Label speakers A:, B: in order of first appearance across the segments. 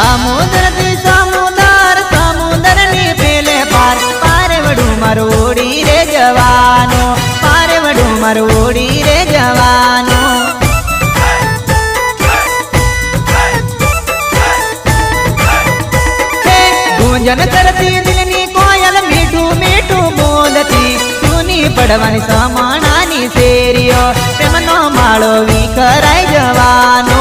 A: સમુદ્ર થી સમુદર સમુદ્ર ની પેલે પાર પારે વડું મારું ઓડી રે જવાનો પારે વડું મારું ઓડી રે જવાનો ગુંજન કરતી દિલની કોયલ મીઠું મીઠું બોલતી સુની પડવાની સમાણાની શેરીઓ પ્રેમનો માળો વિખરાઈ જવાનો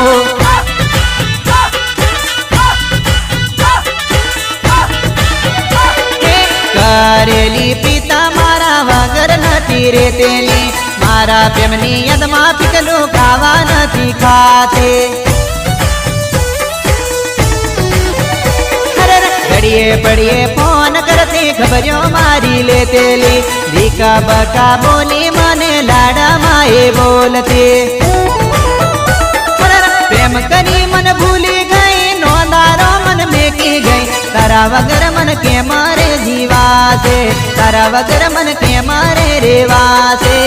A: કરેલી પિતા મારા વગર નથી રેતેલી મારા પ્રેમની યાદમાં પીકલું ખાવા નથી ખાતે ઘડીએ પડીએ ફોન કરતી ખબરીઓ મારી લેતેલી ભીકા બકા બોલી મને લાડામાં એ બોલતી પ્રેમ કરી મન ભૂલી ગઈ નોંધારો મન મેકી ગઈ તારા વગર મન કે મારે જીવાશે તારા વગર મન કે મારે રેવાશે